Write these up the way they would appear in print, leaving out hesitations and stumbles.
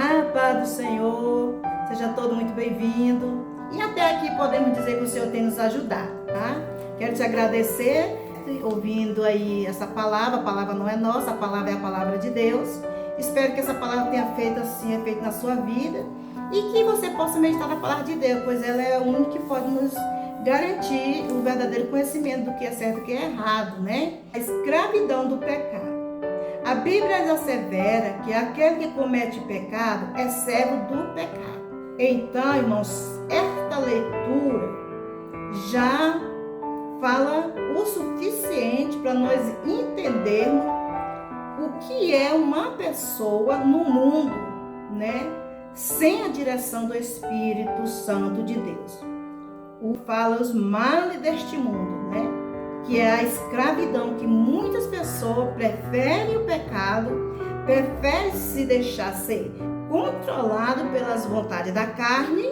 A paz do Senhor, seja todo muito bem-vindo. E até aqui podemos dizer que o Senhor tem nos ajudado, tá? Quero te agradecer ouvindo aí essa palavra. A palavra não é nossa, a palavra é a palavra de Deus. Espero que essa palavra tenha feito assim, efeito na sua vida e que você possa meditar na palavra de Deus, pois ela é a única que pode nos garantir o verdadeiro conhecimento do que é certo e do que é errado, né? A escravidão do pecado. A Bíblia assevera que aquele que comete pecado é servo do pecado. Então, irmãos, esta leitura já fala o suficiente para nós entendermos o que é uma pessoa no mundo, né? Sem a direção do Espírito Santo de Deus. Fala os males deste mundo, né? Que é a escravidão, que muitas pessoas preferem o pecado, preferem se deixar ser controlado pelas vontades da carne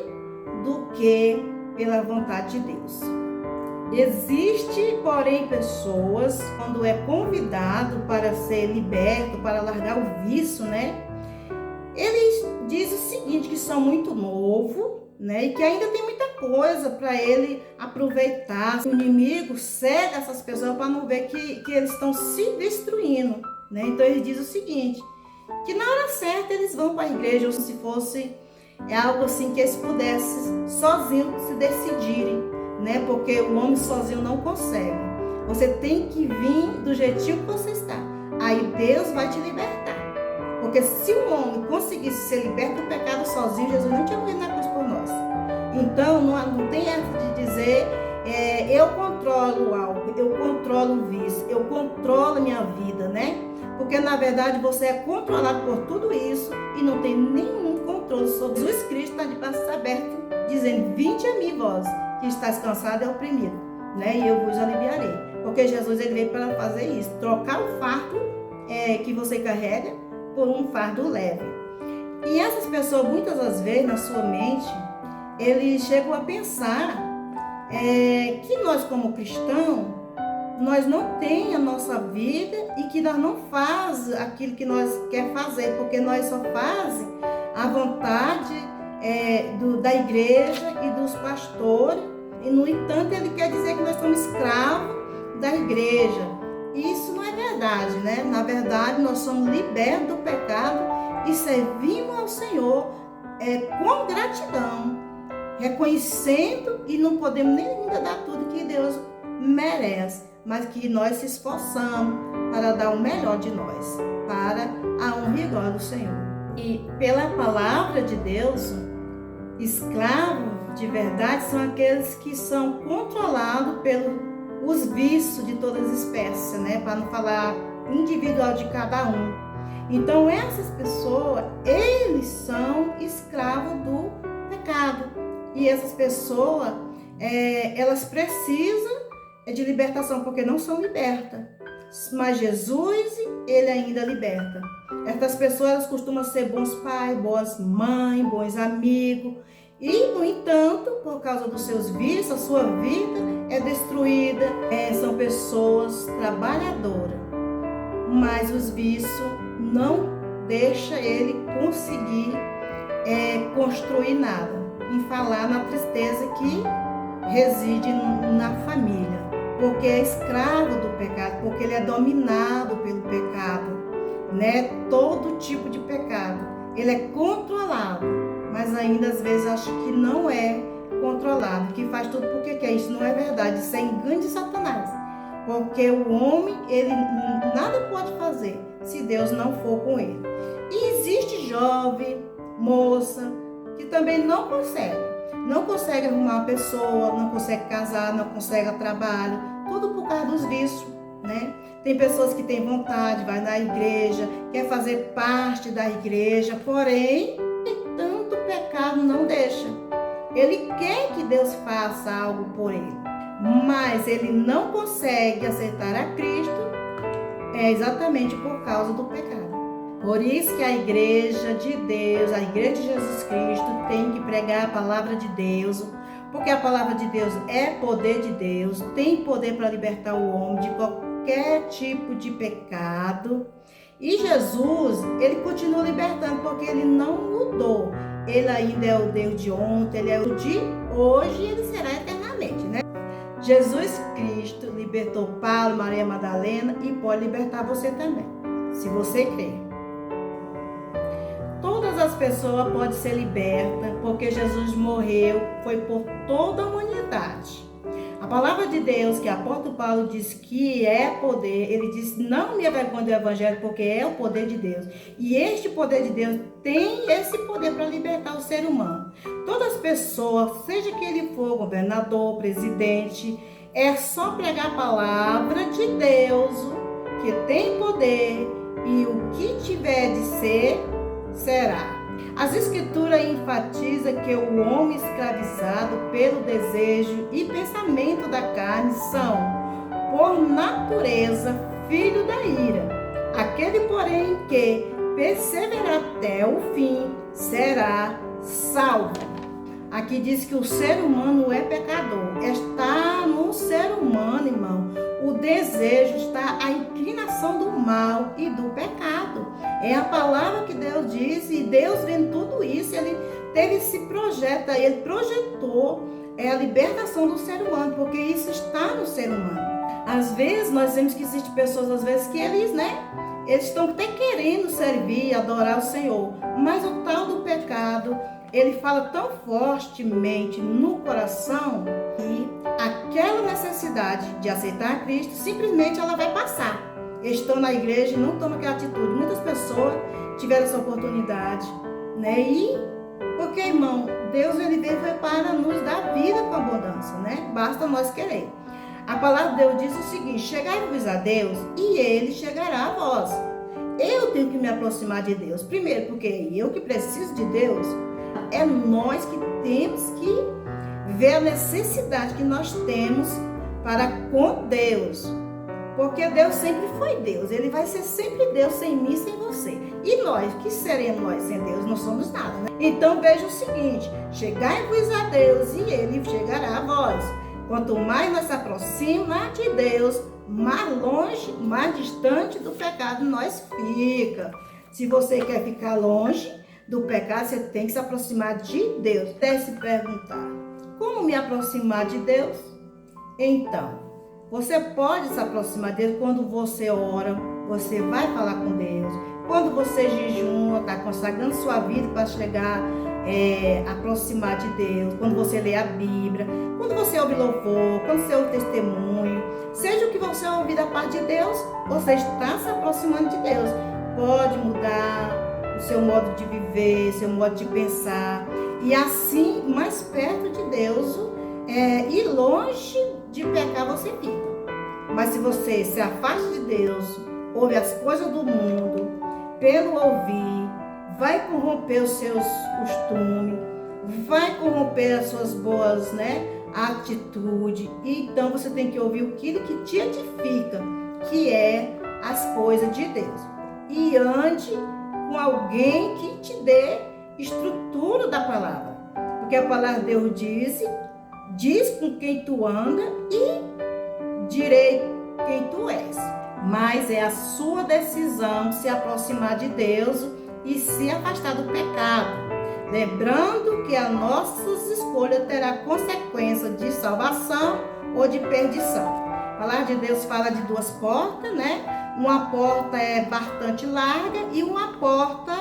do que pela vontade de Deus. Existe, porém, pessoas, quando é convidado para ser liberto, para largar o vício, né? Eles dizem o seguinte, que são muito novos, né? E que ainda tem muita coisa para ele aproveitar. O inimigo cega essas pessoas para não ver que eles estão se destruindo, né? Então ele diz o seguinte, que na hora certa eles vão para a igreja, ou se fosse algo assim que eles pudessem sozinhos se decidirem, né? Porque o homem sozinho não consegue. Você tem que vir do jeitinho que você está. Aí Deus vai te libertar. Porque se o homem conseguisse ser liberto do pecado sozinho, Jesus não tinha morrido na cruz por nós. Então, não tem essa de dizer, eu controlo o álcool, eu controlo o vício, eu controlo a minha vida, né? Porque, na verdade, você é controlado por tudo isso e não tem nenhum controle sobre Jesus Cristo, está de braços abertos, dizendo, vinde a mim, vós, que estáis cansado e oprimido, né? E eu vos aliviarei. Porque Jesus ele veio para fazer isso, trocar o fardo que você carrega por um fardo leve. E essas pessoas, muitas das vezes, na sua mente, eles chegam a pensar que nós, como cristãos, nós não temos a nossa vida e que nós não fazemos aquilo que nós quer fazer, porque nós só fazemos a vontade da igreja e dos pastores, e, no entanto, ele quer dizer que nós somos escravos da igreja. Isso não é verdade, né? Na verdade, nós somos libertos do pecado e servimos ao Senhor com gratidão, reconhecendo, e não podemos nem ainda dar tudo que Deus merece, mas que nós se esforçamos para dar o melhor de nós, para a honra e glória do Senhor. E pela palavra de Deus, escravos de verdade são aqueles que são controlados pelos vícios de todas as espécies, né? Para não falar individual de cada um. Então essas pessoas, eles são escravos do pecado. E essas pessoas, elas precisam de libertação, porque não são libertas. Mas Jesus, ele ainda liberta. Essas pessoas, elas costumam ser bons pais, boas mães, bons amigos. E, no entanto, por causa dos seus vícios, a sua vida é destruída. São pessoas trabalhadoras. Mas os vícios não deixam ele conseguir construir nada. Em falar na tristeza que reside na família. Porque é escravo do pecado, porque ele é dominado pelo pecado, né? Todo tipo de pecado. Ele é controlado, mas ainda às vezes acho que não é controlado, que faz tudo porque quer. Isso não é verdade, isso é engano de Satanás. Porque o homem, ele nada pode fazer se Deus não for com ele. E existe jovem, moça, que também não consegue arrumar uma pessoa, não consegue casar, não consegue trabalho, tudo por causa dos vícios, né? Tem pessoas que têm vontade, vai na igreja, quer fazer parte da igreja, porém, tanto pecado não deixa. Ele quer que Deus faça algo por ele, mas ele não consegue aceitar a Cristo, exatamente por causa do pecado. Por isso que a igreja de Deus, a igreja de Jesus Cristo, tem que pregar a palavra de Deus, porque a palavra de Deus é poder de Deus, tem poder para libertar o homem de qualquer tipo de pecado. E Jesus, ele continua libertando, porque ele não mudou. Ele ainda é o Deus de ontem, ele é o de hoje e ele será eternamente, né? Jesus Cristo libertou Paulo, Maria Madalena e pode libertar você também, se você crer. Todas as pessoas podem ser libertas, porque Jesus morreu, foi por toda a humanidade. A palavra de Deus, que o apóstolo Paulo diz que é poder, ele diz, não me avergonhe do evangelho, porque é o poder de Deus. E este poder de Deus tem esse poder para libertar o ser humano. Todas as pessoas, seja que ele for governador, presidente, é só pregar a palavra de Deus, que tem poder, e o que tiver de ser, será. As escrituras enfatizam que o homem escravizado pelo desejo e pensamento da carne são, por natureza, filho da ira. Aquele, porém, que perseverar até o fim, será salvo. Aqui diz que o ser humano é pecador. Está no ser humano, irmão, o desejo, está a inclinação do mal e do pecado. É a palavra que Deus diz, e Deus vendo tudo isso, ele teve esse projeto, ele projetou a libertação do ser humano, porque isso está no ser humano. Às vezes nós vemos que existem pessoas, às vezes, que eles estão até querendo servir, adorar o Senhor, mas o tal do pecado, ele fala tão fortemente no coração que aquela necessidade de aceitar Cristo, simplesmente ela vai passar. Eles estão na igreja e não tomam aquela atitude. Muitas pessoas tiveram essa oportunidade, né? E porque, irmão, Deus, ele veio para nos dar vida com abundância, né? Basta nós querer. A palavra de Deus diz o seguinte: chegai-vos a Deus e ele chegará a vós. Eu tenho que me aproximar de Deus. Primeiro, porque eu que preciso de Deus. É nós que temos que ver a necessidade que nós temos para com Deus. Porque Deus sempre foi Deus. Ele vai ser sempre Deus sem mim, sem você. E nós, que seremos nós sem Deus? Não somos nada, né? Então veja o seguinte: chegai-vos a Deus e ele chegará a vós. Quanto mais nós se aproximamos de Deus, mais longe, mais distante do pecado nós fica. Se você quer ficar longe do pecado, você tem que se aproximar de Deus. Deve se perguntar: como me aproximar de Deus? Então, você pode se aproximar de Deus quando você ora, você vai falar com Deus. Quando você jejuma, está consagrando sua vida para chegar aproximar de Deus. Quando você lê a Bíblia, quando você ouve louvor, quando você ouve testemunho, seja o que você ouvir da parte de Deus, você está se aproximando de Deus. Pode mudar o seu modo de viver, seu modo de pensar, e assim mais perto de Deus, e longe de pecar você fica. Mas se você se afasta de Deus, ouve as coisas do mundo, pelo ouvir, vai corromper os seus costumes, vai corromper as suas boas, atitudes. Então você tem que ouvir aquilo que te edifica, que é as coisas de Deus. E ande com alguém que te dê estrutura da palavra. Porque a palavra de Deus diz com quem tu anda e direi quem tu és. Mas é a sua decisão se aproximar de Deus e se afastar do pecado. Lembrando que as nossas escolhas terão consequência de salvação ou de perdição. A palavra de Deus fala de duas portas, Uma porta é bastante larga e uma porta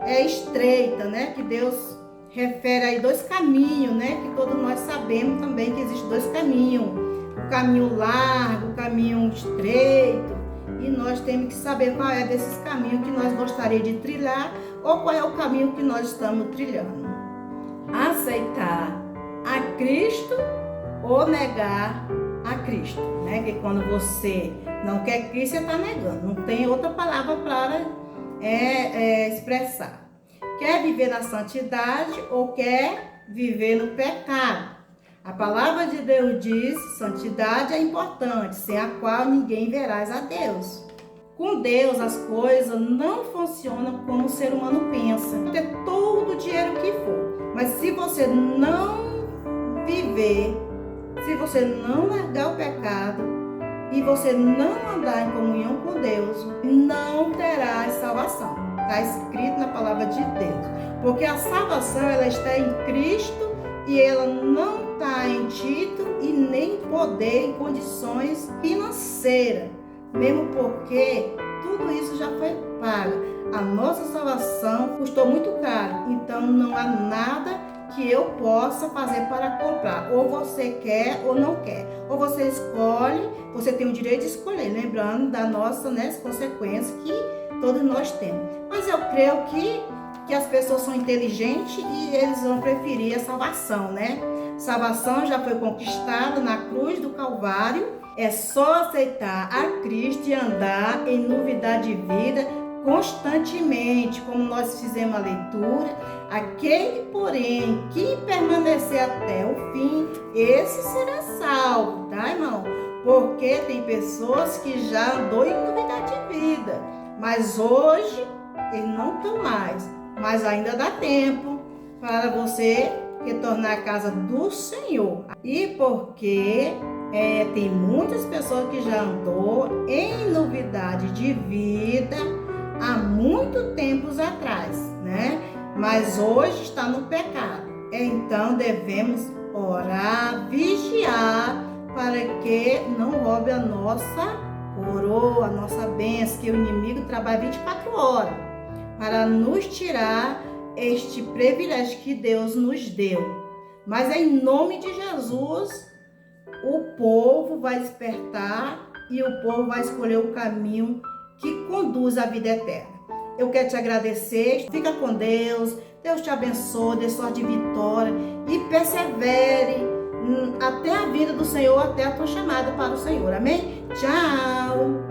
é estreita, Que Deus refere aí dois caminhos, Que todos nós sabemos também que existem dois caminhos. O caminho largo, o caminho estreito. E nós temos que saber qual é desses caminhos que nós gostaríamos de trilhar ou qual é o caminho que nós estamos trilhando. Aceitar a Cristo ou negar a Cristo, Que quando você não quer Cristo, você está negando. Não tem outra palavra para expressar. Quer viver na santidade ou quer viver no pecado? A palavra de Deus diz: santidade é importante, sem a qual ninguém verás a Deus. Com Deus as coisas não funcionam como o ser humano pensa. Ter todo o dinheiro que for, mas se você não viver, se você não largar o pecado, e você não andar em comunhão com Deus, não terá salvação. Está escrito na palavra de Deus. Porque a salvação, ela está em Cristo e ela não está em título e nem em poder, em condições financeiras. Mesmo porque tudo isso já foi pago. A nossa salvação custou muito caro. Então não há nada que eu possa fazer para comprar. Ou você quer ou não quer. Ou você escolhe, você tem o direito de escolher. Lembrando da nossa consequência que todos nós temos. Mas eu creio que as pessoas são inteligentes e eles vão preferir a salvação, né? Salvação já foi conquistada na cruz do Calvário. É só aceitar a Cristo e andar em novidade de vida constantemente, como nós fizemos a leitura. Aquele, porém, que permanecer até o fim, esse será salvo, tá, irmão? Porque tem pessoas que já andou em novidade de vida, mas hoje eles não estão mais. Mas ainda dá tempo para você retornar à casa do Senhor. E porque tem muitas pessoas que já andou em novidade de vida há muito tempos atrás, né? Mas hoje está no pecado. Então devemos orar, vigiar, para que não roube a nossa coroa, a nossa bênção, que o inimigo trabalha 24 horas para nos tirar este privilégio que Deus nos deu. Mas em nome de Jesus, o povo vai despertar e o povo vai escolher o caminho que conduz à vida eterna. Eu quero te agradecer, fica com Deus, Deus te abençoe, dê sorte de vitória e persevere até a vida do Senhor, até a tua chamada para o Senhor. Amém? Tchau!